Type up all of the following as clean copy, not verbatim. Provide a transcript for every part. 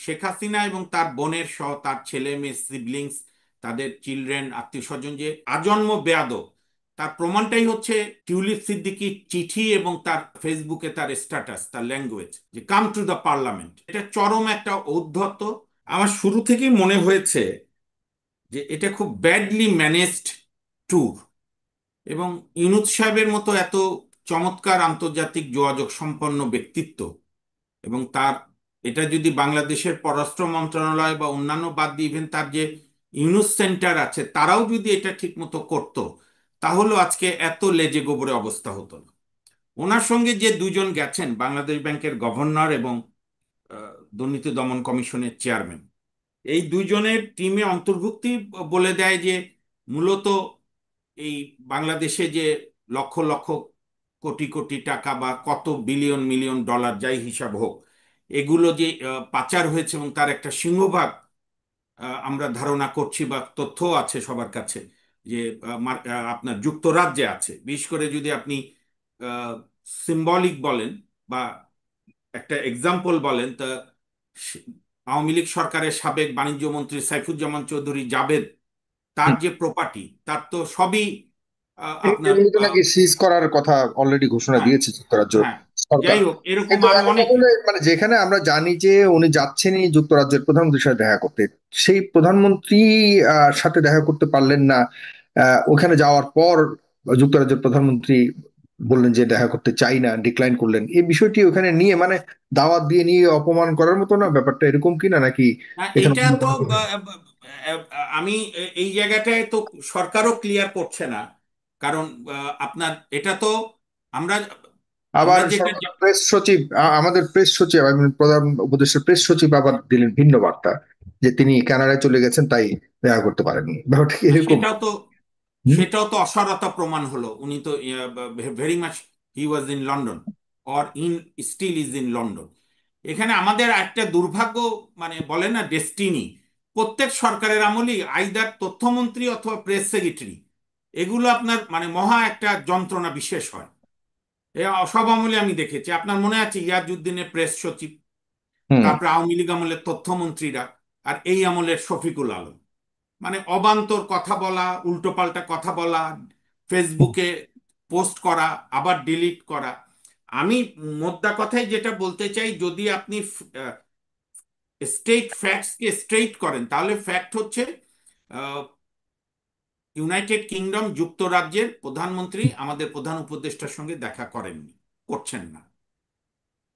শেখ হাসিনা এবং তার বোনের সহ তার ছেলে মেয়ে সিবলিংস, তাদের চিলড্রেন, আত্মীয় স্বজন যে আজন্ম বেয়াদব, তার প্রমাণটাই হচ্ছে টিউলিপ সিদ্দিকীর চিঠি এবং তার ফেসবুকে তার স্ট্যাটাস, তার ল্যাঙ্গুয়েজ, যে কাম টু দ্য পার্লামেন্ট। এটা চরম একটা ঔদ্ধত্য। আমার শুরু থেকেই মনে হয়েছে যে এটা খুব ব্যাডলি ম্যানেজড ট্যুর। এবং ইউনূস সাহেবের মতো এত চমৎকার আন্তর্জাতিক যোগাযোগ সম্পন্ন ব্যক্তিত্ব, এবং তার, এটা যদি বাংলাদেশের পররাষ্ট্র মন্ত্রণালয় বা অন্যান্য বাদ দিয়ে ইভেন তার যে ইউনুস সেন্টার আছে তারাও যদি এটা ঠিক মতো করতো, তাহলে আজকে এত লেজে গোবরে অবস্থা হতো না। ওনার সঙ্গে যে দুজন গেছেন, বাংলাদেশ ব্যাংকের গভর্নর এবং দুর্নীতি দমন কমিশনের চেয়ারম্যান, এই দুইজনের টিমে অন্তর্ভুক্তি বলে দেয় যে মূলত এই বাংলাদেশে যে লক্ষ লক্ষ কোটি কোটি টাকা বা কত বিলিয়ন মিলিয়ন ডলার যাই হিসাব হোক, এগুলো যে পাচার হয়েছে এবং তার একটা সিংহভাগ আমরা ধারণা করছি বা তথ্য আছে সবার কাছে যে আপনার যুক্তরাজ্যে আছে। বিশেষ করে যদি আপনি সিম্বলিক বলেন বা একটা এক্সাম্পল বলেন, তা সে- আওয়ামী লীগ সরকারের সাবেক বাণিজ্য মন্ত্রী সাইফুজ্জামান চৌধুরী জাবেদ, তার যে প্রপার্টি, তার তো সবই আপনার এগুলো তো নাকি সিজ করার কথা অলরেডি ঘোষণা হ্যাঁ, দিয়েছে যুক্তরাজ্য হ্যাঁ, সরকার। যাই হোক এরকম কিন্তু আরো এখন অনেকে। আসলে মানে যেখানে আমরা জানি যে উনি যাচ্ছেনই যুক্তরাজ্যের প্রধানমন্ত্রীর সাথে দেখা করতে, সেই প্রধানমন্ত্রী সাথে দেখা করতে পারলেন না। ওখানে যাওয়ার পর যুক্তরাজ্যের প্রধানমন্ত্রী বললেন যে দেখা করতে চাই না, ডিক্লাইন করলেন। এই বিষয়টি ওখানে নিয়ে মানে দাওয়াত দিয়ে নিয়ে অপমান করার মতো না, ব্যাপারটা এরকম কিনা নাকি এখানে এটা অন্য তো কোনো কারণ? আমি এই জায়গাটায় তো সরকারও ক্লিয়ার করছে না। কারণ আপনার এটা তো আমরা আবার আমরা যেটা সরকারের প্রেস সচিব, আমাদের প্রেস সচিব, I mean প্রধান উপদেষ্টার প্রেস সচিব আবার দিলেন ভিন্ন বার্তা যে তিনি কানাডায় চলে গেছেন, তাই দেখা করতে পারেননি। ব্যাপারটা কি এরকম? সেটাও তো হুম? সেটাও তো অসারতা প্রমাণ হলো। উনি তো very much he was in London, or in still is in London. এখানে আমাদের একটা দুর্ভাগ্য, মানে বলে না ডেস্টিনি, প্রত্যেক সরকারের আমলই আইদার তথ্যমন্ত্রী অথবা প্রেস সেক্রেটারি, এগুলো আপনার মানে মহা একটা যন্ত্রণা বিশেষ হয়। এ সব আমলে আমি দেখেছি। আপনার মনে আছে ইয়াজউদ্দিনের প্রেস সচিব, হুম। তারপরে আওয়ামী লীগ আমলের তথ্যমন্ত্রীরা, আর এই আমলের শফিকুল আলম, মানে অবান্তর কথা বলা, উল্টোপাল্টা কথা বলা, ফেসবুকে পোস্ট করা, আবার ডিলিট করা। আমি মোদ্দা কথায় যেটা বলতে চাই, যদি আপনি স্টেট ফ্যাক্টসকে স্ট্রেইট করেন, তাহলে ফ্যাক্ট হচ্ছে আহ, ইউনাইটেড কিংডম যুক্তরাজ্যের প্রধানমন্ত্রী আমাদের প্রধান উপদেষ্টার সঙ্গে দেখা করেননি, করছেন না।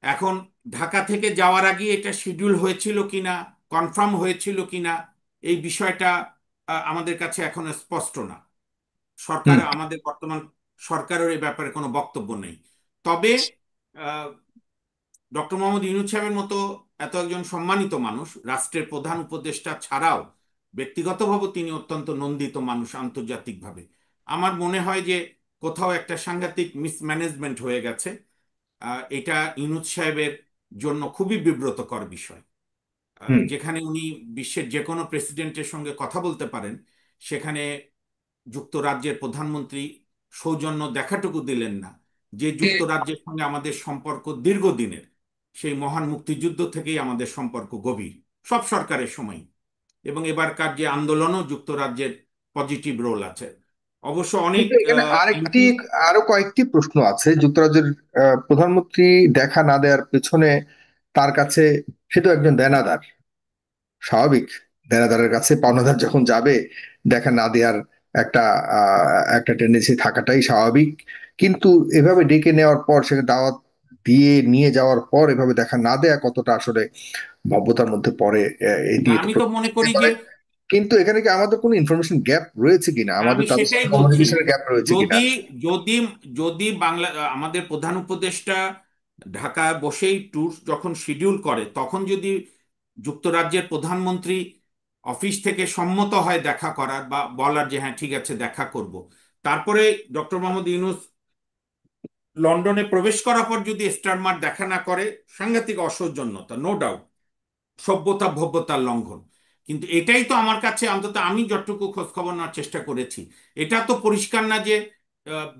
এখন ঢাকা থেকে যাওয়ার আগে এটা শিডিউল হয়েছিল কিনা, কনফার্ম হয়েছিল কিনা, এই বিষয়টা আমাদের কাছে এখন স্পষ্ট না। সরকার, হুম। আমাদের বর্তমান সরকারের এই ব্যাপারে কোনো বক্তব্য নেই। তবে ডক্টর মোহাম্মদ ইউনূস সাহেবের মতো এত একজন সম্মানিত মানুষ, রাষ্ট্রের প্রধান উপদেষ্টা ছাড়াও ব্যক্তিগতভাবে তিনি অত্যন্ত নন্দিত মানুষ আন্তর্জাতিকভাবে। আমার মনে হয় যে কোথাও একটা সাংঘাতিক মিসম্যানেজমেন্ট হয়ে গেছে। এটা ইউনূস সাহেবের জন্য খুবই বিব্রতকর বিষয়। হুম। যেখানে উনি বিশ্বের যে কোনো প্রেসিডেন্টের সঙ্গে কথা বলতে পারেন, সেখানে যুক্তরাজ্যের প্রধানমন্ত্রী সৌজন্য দেখাটুকু দিলেন না। যে যুক্তরাজ্যের সঙ্গে আমাদের সম্পর্ক দীর্ঘদিনের, সেই মহান মুক্তিযুদ্ধ থেকেই আমাদের সম্পর্ক গভীর, সব সরকারের সময়। এবং এবারকার যে আন্দোলনও যুক্তরাজ্যের পজিটিভ রোল আছে। অবশ্য অনেক কিন্তু এখানে আরেকটি, এমপি। আরো কয়েকটি প্রশ্ন আছে। যুক্তরাজ্যের প্রধানমন্ত্রী দেখা না দেওয়ার পেছনে তার কাছে, সে তো একজন দেনাদার, স্বাভাবিক। দেনাদারের কাছে পাওনাদার যখন যাবে, দেখা না দেওয়ার একটা একটা টেন্ডেন্সি থাকাটাই স্বাভাবিক। কিন্তু এভাবে ডেকে নেওয়ার পর, সেখানে দাওয়াত দিয়ে নিয়ে যাওয়ার পর এভাবে দেখা না দেয়া কতটা আসলে ভব্যতার মধ্যে পড়ে, এটি না, তো আমি তো প্রশ্ন মনে থাকতে করি যে, পারে। কিন্তু এখানে কি আমাদের কোনো ইনফরমেশন গ্যাপ রয়েছে কিনা, আমাদের আমি তাদের সেটাই সাথে বলছি। কমিউনিকেশনের গ্যাপ রয়েছে কিনা? যদি যদি যদি বাংলা আমাদের প্রধান উপদেষ্টা ঢাকায় বসেই ট্যুর যখন শিডিউল করে, তখন যদি যুক্তরাজ্যের প্রধানমন্ত্রী অফিস থেকে সম্মত হয় দেখা করার বা বলার যে হ্যাঁ ঠিক আছে দেখা করব, তারপরে ডক্টর মোহাম্মদ ইউনূস লন্ডনে প্রবেশ করার পর যদি স্টার মার্ক দেখা না করে, সাংঘাতিক অসৌজন্যতা, নো ডাউট, সভ্যতা ভব্যতার লঙ্ঘন। কিন্তু এটাই তো আমার কাছে, অন্তত আমি যতটুকু খোঁজ খবর নেওয়ার চেষ্টা করেছি, এটা তো পরিষ্কার না যে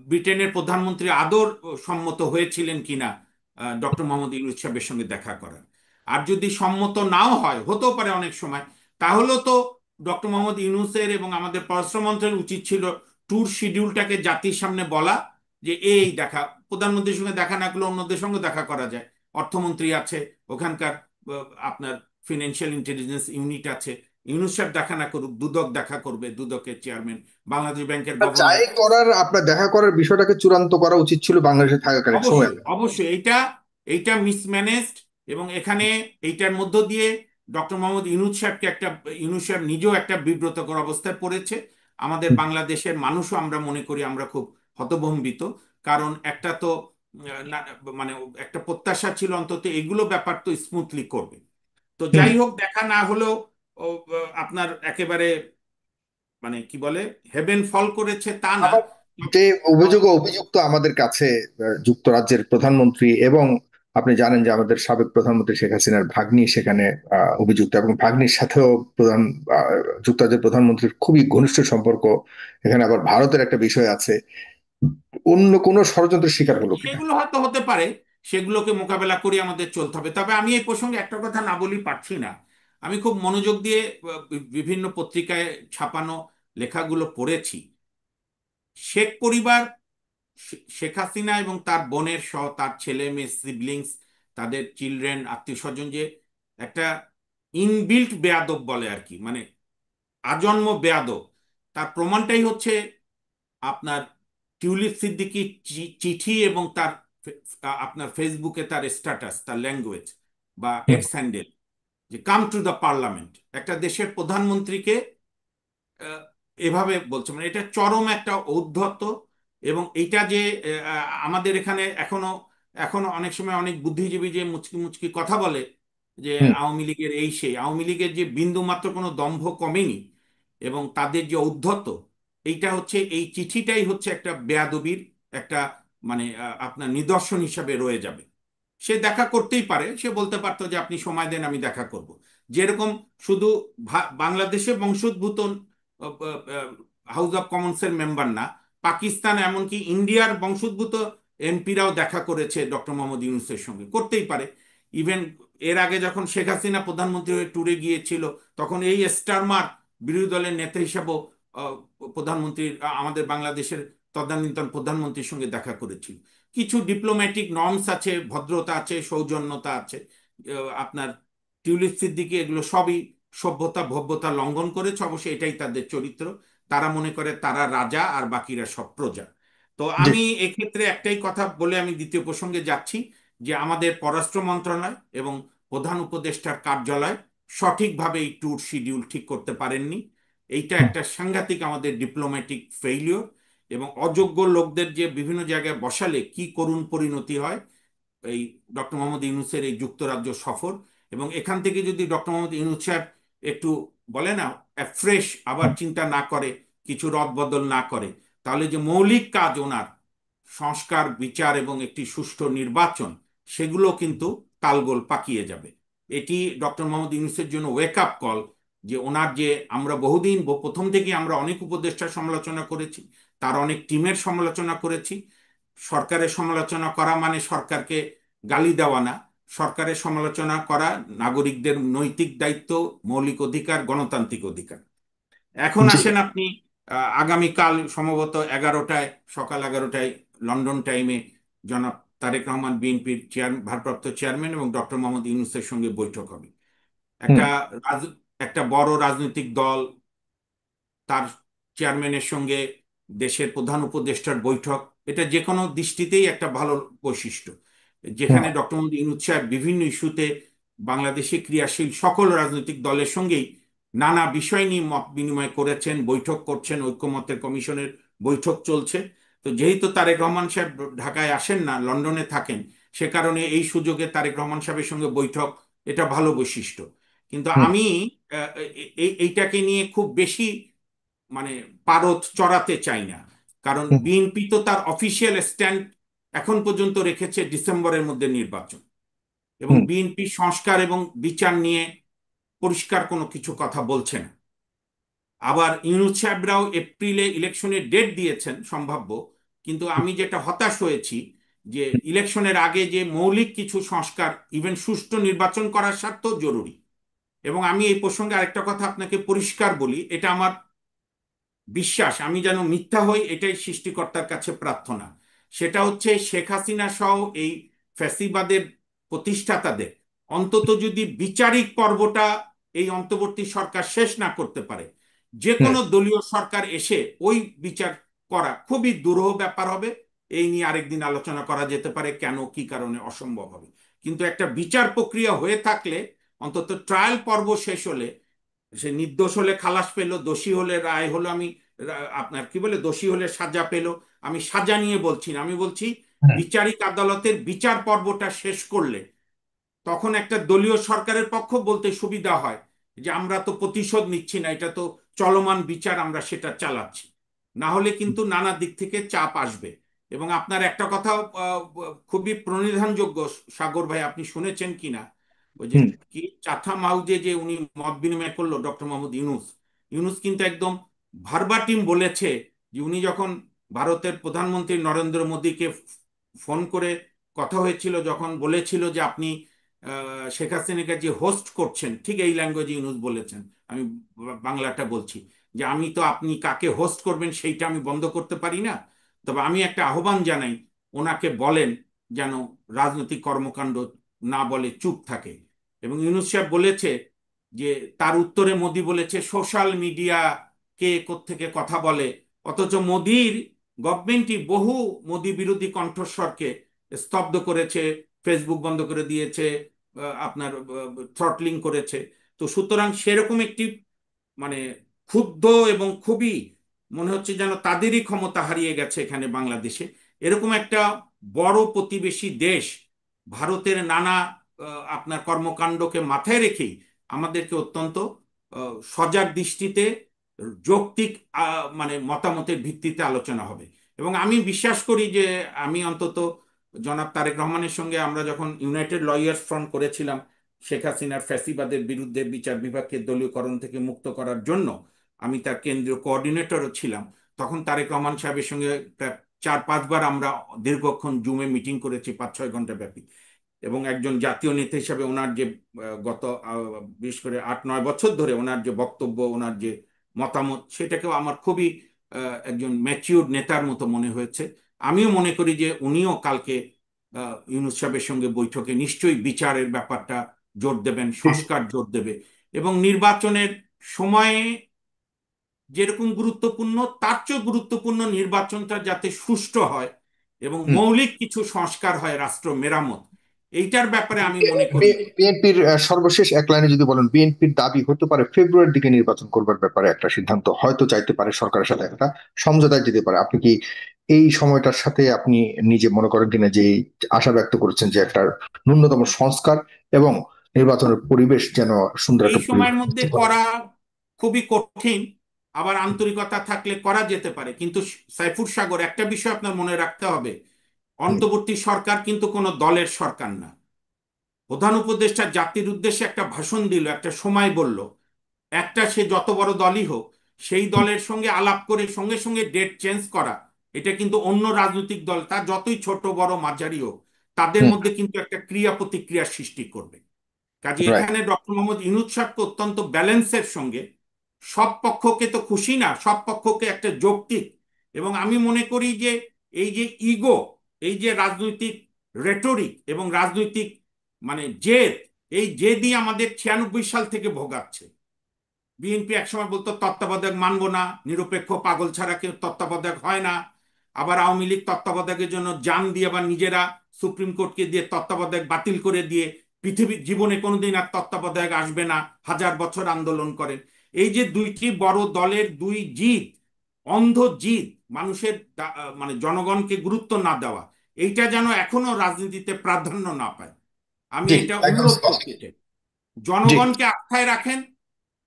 ব্রিটেনের প্রধানমন্ত্রী আদর সম্মত হয়েছিলেন কিনা ডক্টর মোহাম্মদ ইউনূস সাহেবের সঙ্গে দেখা করার। আর যদি সম্মত নাও হয়, হতেও পারে অনেক সময়, তাহলেও তো ডক্টর মোহাম্মদ ইউনূসের এবং আমাদের পররাষ্ট্রমন্ত্রীর উচিত ছিল ট্যুর শিডিউলটাকে জাতির সামনে বলা, যে এই দেখা, প্রধানমন্ত্রীর সঙ্গে দেখা না করলে অন্যদের সঙ্গে দেখা করা যায়। অর্থমন্ত্রী আছে ওখানকার, আপনার ফিনান্সিয়াল ইন্টেলিজেন্স ইউনিট আছে, ইউনূস সাহেব দেখা না করুক, দুদক দেখা করবে, দুদকের চেয়ারম্যান, বাংলাদেশ ব্যাংকের গভর্নর। যাই করার, আপনার দেখা করার বিষয়টাকে চূড়ান্ত করা উচিত ছিল বাংলাদেশে থাকাকালীন সময়ে। অবশ্যই অবশ্যই, এইটা এইটা মিসম্যানেজড। এবং এখানে এইটার মধ্য দিয়ে ডক্টর মোহাম্মদ ইউনূস সাহেবকে একটা, ইউনূস সাহেব নিজেও একটা বিব্রতকর অবস্থায় পড়েছে। আমাদের হুম, বাংলাদেশের মানুষও আমরা মনে করি আমরা খুব হতভম্বিত। কারণ একটা তো মানে একটা প্রত্যাশা ছিল অন্তত এগুলো ব্যাপার তো স্মুথলি করবে। তো হুম। যাই হোক, দেখা না হলেও ও, আপনার একেবারে মানে কি বলে হেভেন ফল করেছে তা না। আবার যে অভিযোগ ও অভিযুক্ত আমাদের কাছে, যুক্তরাজ্যের প্রধানমন্ত্রী, এবং আপনি জানেন যে আমাদের সাবেক প্রধানমন্ত্রী শেখ হাসিনার ভাগ্নি সেখানে অভিযুক্ত, এবং ভাগ্নির সাথেও প্রধান আহ, যুক্তরাজ্যের প্রধানমন্ত্রীর খুবই ঘনিষ্ঠ সম্পর্ক। এখানে আবার ভারতের একটা বিষয় আছে। অন্য কোনো ষড়যন্ত্রের শিকার হলো কিনা? সেগুলো হয়তো হতে পারে, সেগুলোকে মোকাবেলা করে আমাদের চলতে হবে। তবে আমি এই প্রসঙ্গে একটা কথা না বলি পারছি না। আমি খুব মনোযোগ দিয়ে বিভিন্ন পত্রিকায় ছাপানো লেখাগুলো পড়েছি। শেখ পরিবার, শেখ হাসিনা এবং তার বোনের সহ তার ছেলে মেয়ে সিবলিংস, তাদের চিলড্রেন, আত্মীয় স্বজন, যে একটা ইনবিল্ট বেয়াদব বলে আর কি, মানে আজন্ম বেয়াদব। তার প্রমাণটাই হচ্ছে আপনার টিউলিপ সিদ্দিকী চিঠি এবং তার আপনার ফেসবুকে তার স্ট্যাটাস, তার ল্যাঙ্গুয়েজ বা হুম, এক্স হ্যান্ডেল, যে কাম টু দ্য পার্লামেন্ট, একটা দেশের প্রধানমন্ত্রীকে আহ, এভাবে বলছে, মানে এটা চরম একটা ঔদ্ধত্য। এবং এইটা যে আমাদের এখানে এখনো এখনো অনেক সময় অনেক বুদ্ধিজীবী যে মুচকি মুচকি কথা বলে যে হুম, আওয়ামী লীগের এই সেই, আওয়ামী লীগের যে বিন্দু মাত্র কোনো দম্ভ কমেনি এবং তাদের যে ঔদ্ধত্য, এইটা হচ্ছে, এই চিঠিটাই হচ্ছে একটা বেয়াদবির একটা মানে আপনার নিদর্শন হিসাবে রয়ে যাবে। সে দেখা করতেই পারে, সে বলতে পারতো যে আপনি সময় দেন আমি দেখা করব। যেরকম শুধু বাংলাদেশে বংশোদ্ভূত হাউস অফ কমন্সের মেম্বার না, পাকিস্তান এমনকি ইন্ডিয়ার বংশোদ্ভূত এমপিরাও দেখা করেছে ডক্টর মোহাম্মদ ইউনূসের সঙ্গে, করতেই পারে। ইভেন এর আগে যখন শেখ হাসিনা প্রধানমন্ত্রী হয়ে ট্যুরে গিয়েছিল, তখন এই স্টারমার বিরোধী দলের নেতা হিসাবেও আহ, প্রধানমন্ত্রী আমাদের বাংলাদেশের তদানীন্তন প্রধানমন্ত্রীর সঙ্গে দেখা করেছিল। কিছু ডিপ্লোম্যাটিক নর্মস আছে, ভদ্রতা আছে, সৌজন্যতা আছে। আপনার টিউলিপ সিদ্দিকী এগুলো সবই সভ্যতা ভব্যতা লঙ্ঘন করেছে, অবশ্যই এটাই তাদের চরিত্র। তারা মনে করে তারা রাজা আর বাকিরা সব প্রজা। তো জি। আমি এক্ষেত্রে একটাই কথা বলে আমি দ্বিতীয় প্রসঙ্গে যাচ্ছি, যে আমাদের পররাষ্ট্র মন্ত্রণালয় এবং প্রধান উপদেষ্টার কার্যালয় সঠিকভাবে এই ট্যুর শিডিউল ঠিক করতে পারেননি। এইটা হুম, একটা সাংঘাতিক আমাদের ডিপ্লোম্যাটিক ফেইলিওর। এবং অযোগ্য লোকদের যে বিভিন্ন জায়গায় বসালে কি করুণ পরিণতি হয়, এই ডক্টর মোহাম্মদ ইউনূসের এই যুক্তরাজ্য সফর, এবং এখান থেকে যদি ডক্টর মোহাম্মদ ইউনূস সাহেব একটু বলে না ফ্রেশ আবার হুম, চিন্তা না করে, কিছু রদবদল না করে, তাহলে যে মৌলিক কাজ ওনার সংস্কার বিচার এবং একটি সুষ্ঠু নির্বাচন, সেগুলো কিন্তু তালগোল পাকিয়ে যাবে। এটি ডক্টর মোহাম্মদ ইউনূসের জন্য ওয়েক আপ কল, যে ওনার যে আমরা বহুদিন প্রথম থেকে আমরা অনেক উপদেষ্টার সমালোচনা করেছি, তার অনেক টিমের সমালোচনা করেছি। সরকারের সমালোচনা করা মানে সরকারকে গালি দেওয়া না, সরকারের সমালোচনা করা নাগরিকদের নৈতিক দায়িত্ব, মৌলিক অধিকার, গণতান্ত্রিক অধিকার। এখন জি। আসেন আপনি আগামীকাল সম্ভবত 11টায়, সকাল 11টায় লন্ডন টাইমে জনাব তারেক রহমান বিএনপির ভারপ্রাপ্ত চেয়ারম্যান এবং ডক্টর মোহাম্মদ ইউনূসের সঙ্গে বৈঠক হবে। হুম, একটা একটা বড় রাজনৈতিক দল, তার চেয়ারম্যানের সঙ্গে দেশের প্রধান উপদেষ্টার বৈঠক, এটা যে কোনো দৃষ্টিতেই একটা ভালো বৈশিষ্ট্য। হুম, যেখানে ডক্টর মোহাম্মদ ইউনূস সাহেব বিভিন্ন ইস্যুতে বাংলাদেশে ক্রিয়াশীল সকল রাজনৈতিক দলের সঙ্গেই নানা বিষয় নিয়ে মত বিনিময় করেছেন, বৈঠক করছেন, ঐক্যমত্যের কমিশনের বৈঠক চলছে। তো যেহেতু তারেক রহমান সাহেব ঢাকায় আসেন না, লন্ডনে থাকেন, সে কারণে এই সুযোগে তারেক রহমান সাহেবের সঙ্গে বৈঠক, এটা ভালো বৈশিষ্ট্য। কিন্তু হুম, আমি এইটাকে নিয়ে খুব বেশি মানে পারদ চড়াতে চাই না। কারণ হুম, বিএনপি তো তার অফিসিয়াল স্ট্যান্ড এখন পর্যন্ত রেখেছে ডিসেম্বরের মধ্যে নির্বাচন, এবং হুম, বিএনপি সংস্কার এবং বিচার নিয়ে পরিষ্কার কোনো কিছু কথা বলছে না। আবার ইউনূস সাহেবরাও এপ্রিলে ইলেকশনের ডেট দিয়েছেন সম্ভাব্য। কিন্তু আমি যেটা হতাশ হয়েছি, যে ইলেকশনের আগে যে মৌলিক কিছু সংস্কার, ইভেন সুষ্ঠু নির্বাচন করার স্বার্থেও জরুরি। এবং আমি এই প্রসঙ্গে আরেকটা কথা আপনাকে পরিষ্কার বলি, এটা আমার বিশ্বাস, আমি যেন মিথ্যা হই এটাই সৃষ্টিকর্তার কাছে প্রার্থনা। সেটা হচ্ছে শেখ হাসিনা সহ এই ফ্যাসিবাদের প্রতিষ্ঠাতাদের অন্তত যদি বিচারিক পর্বটা এই অন্তর্বর্তী সরকার শেষ না করতে পারে, যে হুম। কোনো দলীয় সরকার এসে ওই বিচার করা খুবই দুরূহ ব্যাপার হবে। এই নিয়ে আরেকদিন আলোচনা করা যেতে পারে কেন কি কারণে অসম্ভব হবে। কিন্তু একটা বিচার প্রক্রিয়া হয়ে থাকলে, অন্তত ট্রায়াল পর্ব শেষ হলে, সে নির্দোষ হলে খালাস পেলো, দোষী হলে রায় হলো, আমি আপনার কি বলে দোষী হলে সাজা পেলো। আমি সাজা নিয়ে বলছি না, আমি বলছি হুম। বিচারিক আদালতের বিচার পর্বটা শেষ করলে তখন একটা দলীয় সরকারের পক্ষ বলতে সুবিধা হয় যে আমরা তো প্রতিশোধ নিচ্ছি না, এটা তো চলমান বিচার, আমরা সেটা চালাচ্ছি। না হলে কিন্তু নানা দিক থেকে চাপ আসবে। এবং আপনার একটা কথা খুবই প্রণিধানযোগ্য, সাগর ভাই, আপনি শুনেছেন কিনা, ওই যে হুম। কি চাথা মাউজে যে উনি মত বিনিময় করলো ডক্টর মোহাম্মদ ইউনুস, ইউনুস কিন্তু একদম ভার্বাটিম বলেছে যে উনি যখন ভারতের প্রধানমন্ত্রী নরেন্দ্র মোদীকে ফোন করে কথা হয়েছিল, যখন বলেছিল যে আপনি শেখ হাসিনাকে যে হোস্ট করছেন, ঠিক এই ল্যাঙ্গুয়েজে ইউনুস বলেছেন। আমি বাংলাটা বলছি, যে আমি তো আপনি কাকে হোস্ট করবেন সেইটা আমি বন্ধ করতে পারি না, তবে আমি একটা আহ্বান জানাই, ওনাকে বলেন যেন রাজনৈতিক কর্মকাণ্ড না বলে চুপ থাকে। এবং ইউনুস সাহেব বলেছে যে, তার উত্তরে মোদি বলেছে সোশ্যাল মিডিয়া কে কোত্থেকে কথা বলে, অথচ মোদির গভর্নমেন্টই বহু মোদি বিরোধী কণ্ঠস্বরকে স্তব্ধ করেছে, ফেসবুক বন্ধ করে দিয়েছে, আপনার থ্রটলিং করেছে। তো সুতরাং সেরকম একটি মানে ক্ষুব্ধ এবং খুবই মনে হচ্ছে যেন তাদেরই ক্ষমতা হারিয়ে গেছে এখানে বাংলাদেশে, এরকম একটা বড় প্রতিবেশী দেশ ভারতের নানা আপনার কর্মকাণ্ডকে মাথায় রেখেই আমাদেরকে অত্যন্ত সজাগ দৃষ্টিতে যৌক্তিক মানে মতামতের ভিত্তিতে আলোচনা হবে। এবং আমি বিশ্বাস করি যে, আমি অন্তত জনাব তারেক রহমানের সঙ্গে আমরা যখন ইউনাইটেড লয়ার্স ফ্রন্ট করেছিলাম শেখ হাসিনার ফ্যাসিবাদের বিরুদ্ধে বিচার বিভাগকে দলীয়করণ থেকে মুক্ত করার জন্য, আমি তার কেন্দ্রীয় কোঅর্ডিনেটরও ছিলাম, তখন তারেক রহমান সাহেবের সঙ্গে প্রায় 4-5 বার আমরা দীর্ঘক্ষণ জুমে মিটিং করেছি, 5-6 ঘন্টা ব্যাপী। এবং একজন জাতীয় নেতা হিসাবে ওনার যে গত বিশেষ করে 8-9 বছর ধরে ওনার যে বক্তব্য, ওনার যে মতামত, সেটাকেও আমার খুবই একজন ম্যাচিউরড নেতার মতো মনে হয়েছে। আমিও মনে করি যে উনিও কালকে ইউনূস সাহেবের সঙ্গে বৈঠকে নিশ্চয়ই বিচারের ব্যাপারটা জোর দেবেন, সংস্কার জোর দেবে। এবং নির্বাচনের সময়ে যেরকম গুরুত্বপূর্ণ, তার চেয়ে গুরুত্বপূর্ণ নির্বাচনটা যাতে সুষ্ঠু হয় এবং হুম। মৌলিক কিছু সংস্কার হয়, রাষ্ট্র মেরামত, এইটার ব্যাপারে আমি মনে করি। বিএনপির সর্বশেষ এক লাইনে যদি বলেন, বিএনপির দাবি হতে পারে ফেব্রুয়ারির দিকে নির্বাচন করবার ব্যাপারে একটা সিদ্ধান্ত হয়তো চাইতে পারে, সরকারের সাথে একটা সমঝোতায় যেতে পারে। আপনি কি এই সময়টার সাথে আপনি নিজে মনে করেন কিনা যে আশা ব্যক্ত করেছেন যে একটা ন্যূনতম সংস্কার এবং নির্বাচনের পরিবেশ যেন সুন্দর এই একটা পরিবেশ সময়ের মধ্যে সৃষ্টি করা করা যায়? খুবই কঠিন, আবার আন্তরিকতা থাকলে করা যেতে পারে। কিন্তু সাইফুর সাগর, একটা বিষয় আপনার মনে রাখতে হবে, হুম। অন্তর্বর্তী সরকার কিন্তু কোনো দলের সরকার না। প্রধান উপদেষ্টা জাতির উদ্দেশ্যে একটা ভাষণ দিল, একটা সময় বলল, একটা সে যত বড় দলই হোক, সেই হুম। দলের সঙ্গে আলাপ করে সঙ্গে সঙ্গে ডেট চেঞ্জ করা, এটা কিন্তু অন্য রাজনৈতিক দল, তা যতই ছোট বড় মাঝারি হোক, তাদের হুম। মধ্যে কিন্তু একটা ক্রিয়া প্রতিক্রিয়া সৃষ্টি করবে। কাজে রাইট। এখানে ডক্টর মোহাম্মদ ইউনূস সাহেবকে অত্যন্ত ব্যালেন্সের সঙ্গে, সব পক্ষকে তো খুশি না, সব পক্ষকে একটা যৌক্তিক, এবং আমি মনে করি যে এই যে ইগো, এই যে রাজনৈতিক রেটরিক এবং রাজনৈতিক মানে জেদ, এই জেদই আমাদের 96 সাল থেকে ভোগাচ্ছে। বিএনপি একসময় বলতো তত্ত্বাবধায়ক মানবো না, নিরপেক্ষ পাগল ছাড়া কেউ তত্ত্বাবধায়ক হয় না। আবার আওয়ামী লীগ তত্ত্বাবধায়কের জন্য জান দিয়ে আবার নিজেরা সুপ্রিম কোর্টকে দিয়ে তত্ত্বাবধায়ক বাতিল করে দিয়ে পৃথিবীর জীবনে কোনোদিন আর তত্ত্বাবধায়ক আসবে না, 1000 বছর আন্দোলন করেন। এই যে দুইটি বড় দলের দুই জিদ, অন্ধ জিদ, মানুষের মানে জনগণকে গুরুত্ব না দেওয়া, এইটা যেন এখনো রাজনীতিতে প্রাধান্য না পায়। আমি জি, এটা একদম অনুরোধ স্পষ্ট। করতে চাই, জি। জনগণকে আস্থায় রাখেন।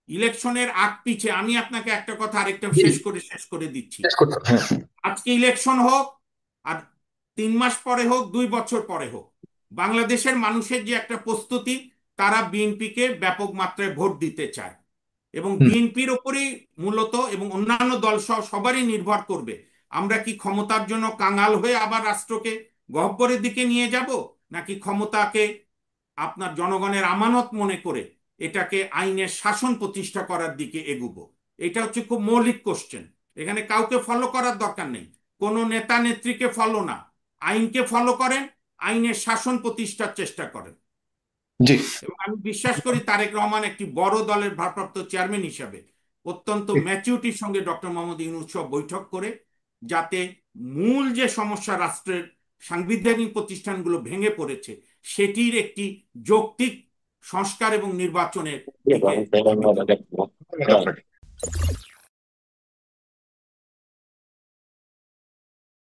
ইলেকশনের আগ পিছে আমি আপনাকে একটা কথা আরেকটা জি, শেষ করে দিচ্ছি। শেষ করতে হবে। হ্যাঁ। আজকে ইলেকশন হোক, আর 3 মাস পরে হোক, 2 বছর পরে হোক, বাংলাদেশের মানুষের যে একটা প্রস্তুতি, তারা বিএনপিকে ব্যাপক মাত্রায় ভোট দিতে চায়। এবং হুম। বিএনপির ওপরেই মূলত এবং অন্যান্য দল সহ সবারই নির্ভর করবে আমরা কি ক্ষমতার জন্য কাঙাল হয়ে আবার রাষ্ট্রকে গহ্বরের দিকে নিয়ে যাব, নাকি ক্ষমতাকে আপনার জনগণের আমানত মনে করে এটাকে আইনের শাসন প্রতিষ্ঠা করার দিকে এগুবো? এটা হচ্ছে খুব মৌলিক কোশ্চেন। এখানে কাউকে ফলো করার দরকার নেই, কোনো নেতা নেত্রীকে ফলো না, আইনকে ফলো করেন, আইনের শাসন প্রতিষ্ঠার চেষ্টা করেন। জি। এবং আমি বিশ্বাস করি তারেক রহমান একটি বড় দলের ভারপ্রাপ্ত চেয়ারম্যান হিসাবে অত্যন্ত ম্যাচিউরিটির সঙ্গে ডক্টর মোহাম্মদ ইউনূস বৈঠক করে, যাতে মূল যে সমস্যা রাষ্ট্রের সাংবিধানিক প্রতিষ্ঠানগুলো ভেঙে পড়েছে সেটির একটি যৌক্তিক সংস্কার এবং নির্বাচনের দিকে ধন্যবাদ আপনাকে।